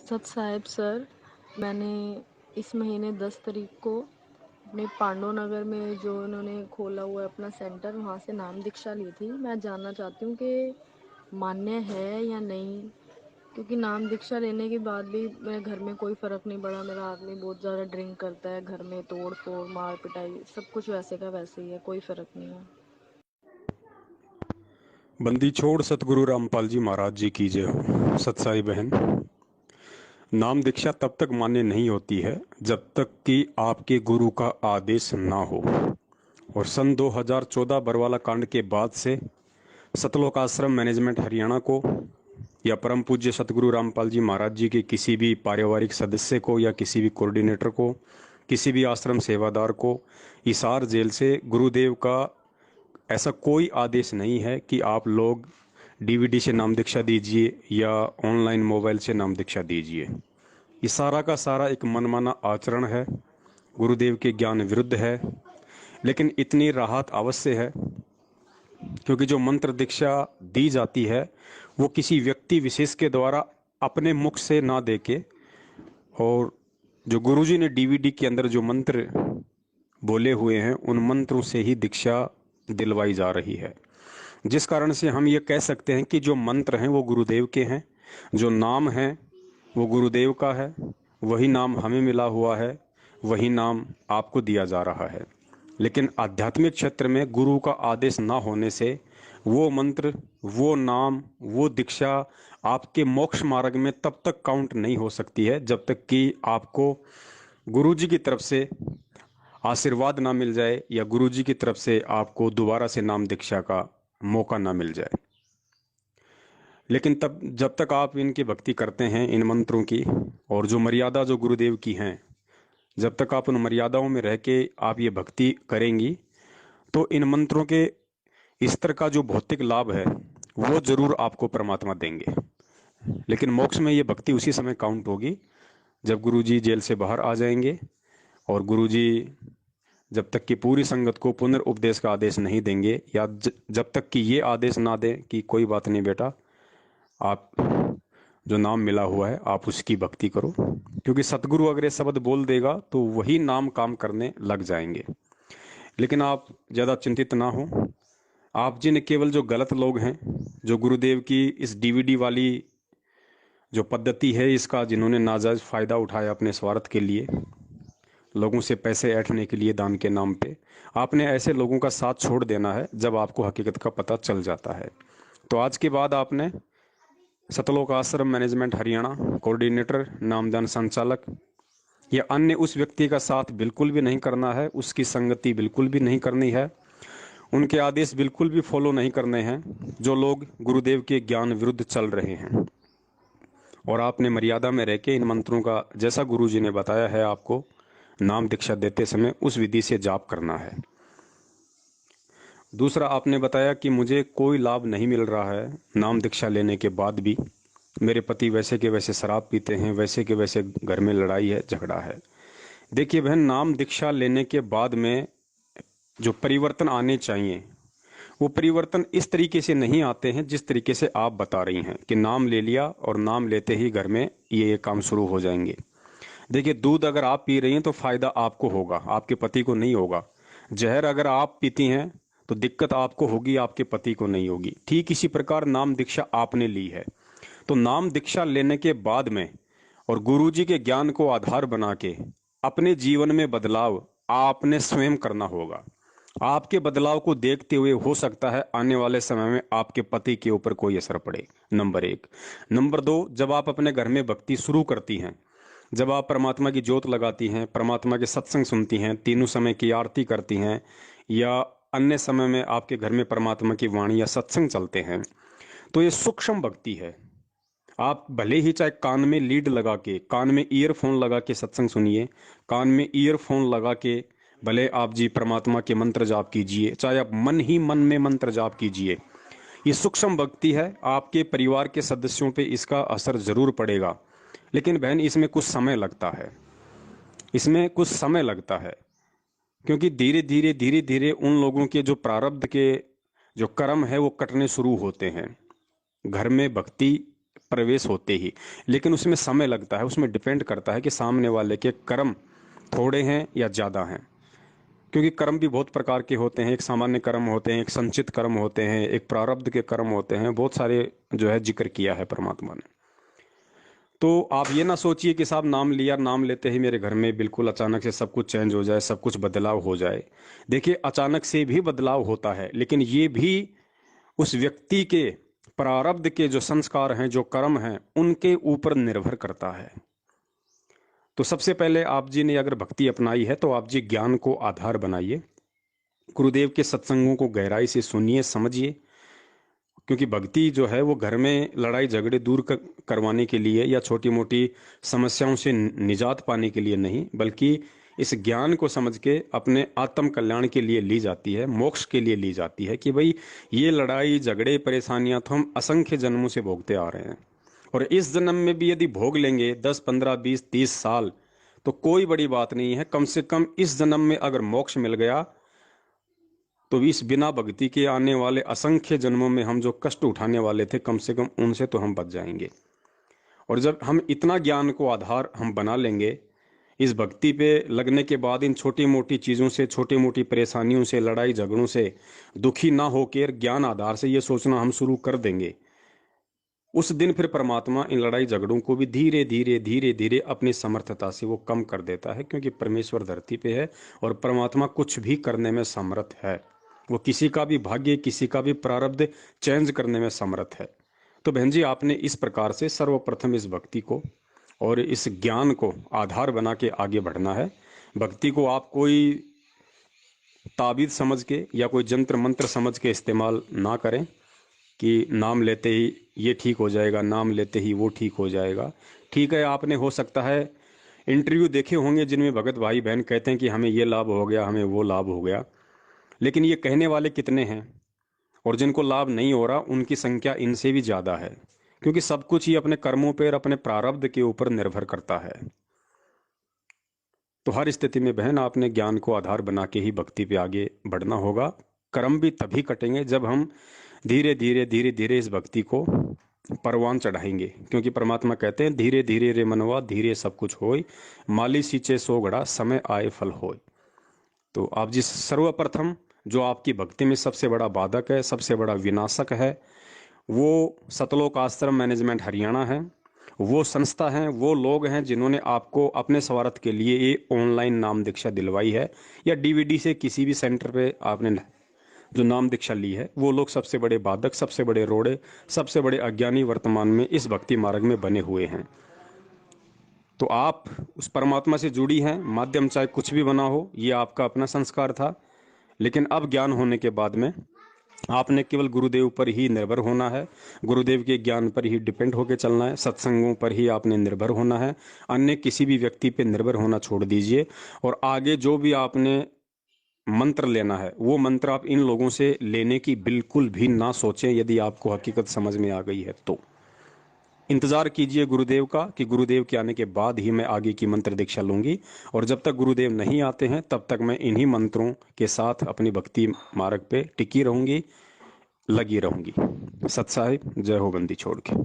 सत साहिब सर, मैंने इस महीने 10 तारीख को अपने पांडव नगर में जो इन्होंने खोला हुआ है अपना सेंटर, वहाँ से नाम दीक्षा ली थी। मैं जानना चाहती हूँ कि मान्य है या नहीं, क्योंकि नाम दीक्षा लेने के बाद भी मेरे घर में कोई फ़र्क नहीं पड़ा। मेरा आदमी बहुत ज़्यादा ड्रिंक करता है, घर में तोड़ फोड़ मार पिटाई सब कुछ वैसे का वैसे ही है, कोई फ़र्क नहीं है। बंदी छोड़ सतगुरु रामपाल जी महाराज जी की जय हो। सत्साई बहन, नाम दीक्षा तब तक मान्य नहीं होती है जब तक कि आपके गुरु का आदेश ना हो। और सन 2014 बरवाला कांड के बाद से सतलोक आश्रम मैनेजमेंट हरियाणा को या परम पूज्य सतगुरु रामपाल जी महाराज जी के किसी भी पारिवारिक सदस्य को या किसी भी कोऑर्डिनेटर को, किसी भी आश्रम सेवादार को हिसार जेल से गुरुदेव का ऐसा कोई आदेश नहीं है कि आप लोग डीवीडी से नाम दीक्षा दीजिए या ऑनलाइन मोबाइल से नाम दीक्षा दीजिए। ये सारा का सारा एक मनमाना आचरण है, गुरुदेव के ज्ञान विरुद्ध है। लेकिन इतनी राहत अवश्य है, क्योंकि जो मंत्र दीक्षा दी जाती है वो किसी व्यक्ति विशेष के द्वारा अपने मुख से ना देके, और जो गुरुजी ने डीवीडी के अंदर जो मंत्र बोले हुए हैं उन मंत्रों से ही दीक्षा दिलवाई जा रही है। जिस कारण से हम ये कह सकते हैं कि जो मंत्र हैं वो गुरुदेव के हैं, जो नाम है वो गुरुदेव का है, वही नाम हमें मिला हुआ है, वही नाम आपको दिया जा रहा है। लेकिन आध्यात्मिक क्षेत्र में गुरु का आदेश ना होने से वो मंत्र, वो नाम, वो दीक्षा आपके मोक्ष मार्ग में तब तक काउंट नहीं हो सकती है जब तक कि आपको गुरुजी की तरफ से आशीर्वाद ना मिल जाए या गुरुजी की तरफ से आपको दोबारा से नाम दीक्षा का मौका ना मिल जाए। लेकिन तब जब तक आप इनकी भक्ति करते हैं इन मंत्रों की, और जो मर्यादा जो गुरुदेव की हैं, जब तक आप उन मर्यादाओं में रह के आप ये भक्ति करेंगी तो इन मंत्रों के स्तर का जो भौतिक लाभ है वो जरूर आपको परमात्मा देंगे। लेकिन मोक्ष में ये भक्ति उसी समय काउंट होगी जब गुरुजी जेल से बाहर आ जाएंगे, और गुरुजी जब तक कि पूरी संगत को पुनर्उपदेश का आदेश नहीं देंगे, या जब तक कि ये आदेश ना दें कि कोई बात नहीं बेटा, आप जो नाम मिला हुआ है आप उसकी भक्ति करो। क्योंकि सतगुरु अगर ये शब्द बोल देगा तो वही नाम काम करने लग जाएंगे। लेकिन आप ज़्यादा चिंतित ना हो। आप जिन केवल जो गलत लोग हैं, जो गुरुदेव की इस डीवीडी वाली जो पद्धति है इसका जिन्होंने नाजायज फ़ायदा उठाया अपने स्वार्थ के लिए, लोगों से पैसे ऐंठने के लिए दान के नाम पे, आपने ऐसे लोगों का साथ छोड़ देना है जब आपको हकीकत का पता चल जाता है। तो आज के बाद आपने सतलोक आश्रम मैनेजमेंट हरियाणा कोऑर्डिनेटर, नामदान संचालक या अन्य उस व्यक्ति का साथ बिल्कुल भी नहीं करना है, उसकी संगति बिल्कुल भी नहीं करनी है, उनके आदेश बिल्कुल भी फॉलो नहीं करने हैं जो लोग गुरुदेव के ज्ञान विरुद्ध चल रहे हैं। और आपने मर्यादा में रह के इन मंत्रों का, जैसा गुरुजी ने बताया है आपको नाम दीक्षा देते समय, उस विधि से जाप करना है। दूसरा, आपने बताया कि मुझे कोई लाभ नहीं मिल रहा है नाम दीक्षा लेने के बाद भी, मेरे पति वैसे के वैसे शराब पीते हैं, वैसे के वैसे घर में लड़ाई है, झगड़ा है। देखिए बहन, नाम दीक्षा लेने के बाद में जो परिवर्तन आने चाहिए वो परिवर्तन इस तरीके से नहीं आते हैं जिस तरीके से आप बता रही हैं कि नाम ले लिया और नाम लेते ही घर में ये काम शुरू हो जाएंगे। देखिए, दूध अगर आप पी रही हैं तो फायदा आपको होगा, आपके पति को नहीं होगा। जहर अगर आप पीती हैं तो दिक्कत आपको होगी, आपके पति को नहीं होगी। ठीक इसी प्रकार नाम दीक्षा आपने ली है तो नाम दीक्षा लेने के बाद में और गुरुजी के ज्ञान को आधार बना के अपने जीवन में बदलाव आपने स्वयं करना होगा। आपके बदलाव को देखते हुए हो सकता है आने वाले समय में आपके पति के ऊपर कोई असर पड़े, नंबर एक। नंबर दो, जब आप अपने घर में भक्ति शुरू करती हैं, जब आप परमात्मा की ज्योत लगाती हैं, परमात्मा के सत्संग सुनती हैं, तीनों समय की आरती करती हैं, या अन्य समय में आपके घर में परमात्मा की वाणी या सत्संग चलते हैं, तो ये सूक्ष्म भक्ति है। आप भले ही चाहे कान में लीड लगा के, कान में ईयरफोन लगा के सत्संग सुनिए, कान में ईयरफोन लगा के भले आप जी परमात्मा के मंत्र जाप कीजिए, चाहे आप मन ही मन में मंत्र जाप कीजिए, ये सूक्ष्म भक्ति है। आपके परिवार के सदस्यों पे इसका असर जरूर पड़ेगा। लेकिन बहन, इसमें कुछ समय लगता है, इसमें कुछ समय लगता है, क्योंकि धीरे धीरे उन लोगों के जो प्रारब्ध के जो कर्म है वो कटने शुरू होते हैं। घर में भक्ति प्रवेश होते ही। लेकिन उसमें समय लगता है, उसमें डिपेंड करता है कि सामने वाले के कर्म थोड़े हैं या ज़्यादा हैं। क्योंकि कर्म भी बहुत प्रकार के होते हैं, एक सामान्य कर्म होते हैं, एक संचित कर्म होते हैं, एक प्रारब्ध के कर्म होते हैं, बहुत सारे जो है जिक्र किया है परमात्मा ने। तो आप ये ना सोचिए कि साहब नाम लिया, नाम लेते ही मेरे घर में बिल्कुल अचानक से सब कुछ चेंज हो जाए, सब कुछ बदलाव हो जाए। देखिए, अचानक से भी बदलाव होता है, लेकिन ये भी उस व्यक्ति के प्रारब्ध के जो संस्कार हैं, जो कर्म हैं, उनके ऊपर निर्भर करता है। तो सबसे पहले आप जी ने अगर भक्ति अपनाई है तो आप जी ज्ञान को आधार बनाइए, गुरुदेव के सत्संगों को गहराई से सुनिए, समझिए। क्योंकि भक्ति जो है वो घर में लड़ाई झगड़े दूर करवाने के लिए या छोटी मोटी समस्याओं से निजात पाने के लिए नहीं, बल्कि इस ज्ञान को समझ के अपने आत्म कल्याण के लिए ली जाती है, मोक्ष के लिए ली जाती है। कि भाई ये लड़ाई झगड़े परेशानियां तो हम असंख्य जन्मों से भोगते आ रहे हैं, और इस जन्म में भी यदि भोग लेंगे 10 15 20 30 साल तो कोई बड़ी बात नहीं है। कम से कम इस जन्म में अगर मोक्ष मिल गया तो इस बिना भक्ति के आने वाले असंख्य जन्मों में हम जो कष्ट उठाने वाले थे, कम से कम उनसे तो हम बच जाएंगे। और जब हम इतना ज्ञान को आधार हम बना लेंगे, इस भक्ति पे लगने के बाद इन छोटी मोटी चीज़ों से, छोटी मोटी परेशानियों से, लड़ाई झगड़ों से दुखी ना होकर ज्ञान आधार से ये सोचना हम शुरू कर देंगे, उस दिन फिर परमात्मा इन लड़ाई झगड़ों को भी धीरे धीरे धीरे धीरे अपनी समर्थता से वो कम कर देता है। क्योंकि परमेश्वर धरती पे है और परमात्मा कुछ भी करने में समर्थ है। वो किसी का भी भाग्य, किसी का भी प्रारब्ध चेंज करने में समर्थ है। तो बहन जी, आपने इस प्रकार से सर्वप्रथम इस भक्ति को और इस ज्ञान को आधार बना के आगे बढ़ना है। भक्ति को आप कोई ताबीज समझ के या कोई जंत्र मंत्र समझ के इस्तेमाल ना करें कि नाम लेते ही ये ठीक हो जाएगा, नाम लेते ही वो ठीक हो जाएगा। ठीक है, आपने हो सकता है इंटरव्यू देखे होंगे जिनमें भगत भाई बहन कहते हैं कि हमें ये लाभ हो गया, हमें वो लाभ हो गया, लेकिन ये कहने वाले कितने हैं? और जिनको लाभ नहीं हो रहा उनकी संख्या इनसे भी ज़्यादा है। क्योंकि सब कुछ ही अपने कर्मों पर, अपने प्रारब्ध के ऊपर निर्भर करता है। तो हर स्थिति में बहन, आपने ज्ञान को आधार बना के ही भक्ति पे आगे बढ़ना होगा। कर्म भी तभी कटेंगे जब हम धीरे धीरे धीरे धीरे इस भक्ति को परवान चढ़ाएंगे। क्योंकि परमात्मा कहते हैं, धीरे धीरे रे मनवा धीरे सब कुछ होय, माली सींचे सो घड़ा समय आए फल होय। तो आप जिस सर्वप्रथम जो आपकी भक्ति में सबसे बड़ा बाधक है, सबसे बड़ा विनाशक है, वो सतलोक आश्रम मैनेजमेंट हरियाणा है। वो संस्था है, वो लोग हैं जिन्होंने आपको अपने स्वार्थ के लिए ये ऑनलाइन नाम दीक्षा दिलवाई है, या डीवीडी से किसी भी सेंटर पे आपने जो नाम दीक्षा ली है। वो लोग सबसे बड़े बाधक, सबसे बड़े रोड़े, सबसे बड़े अज्ञानी वर्तमान में इस भक्ति मार्ग में बने हुए हैं। तो आप उस परमात्मा से जुड़ी हैं, माध्यम चाहे कुछ भी बना हो, ये आपका अपना संस्कार था। लेकिन अब ज्ञान होने के बाद में आपने केवल गुरुदेव पर ही निर्भर होना है, गुरुदेव के ज्ञान पर ही डिपेंड होकर चलना है, सत्संगों पर ही आपने निर्भर होना है। अन्य किसी भी व्यक्ति पे निर्भर होना छोड़ दीजिए। और आगे जो भी आपने मंत्र लेना है, वो मंत्र आप इन लोगों से लेने की बिल्कुल भी ना सोचें। यदि आपको हकीकत समझ में आ गई है तो इंतजार कीजिए गुरुदेव का, कि गुरुदेव के आने के बाद ही मैं आगे की मंत्र दीक्षा लूंगी। और जब तक गुरुदेव नहीं आते हैं तब तक मैं इन्हीं मंत्रों के साथ अपनी भक्ति मार्ग पे टिकी रहूंगी, लगी रहूंगी। सत साहिब, जय हो बंदी छोड़ के।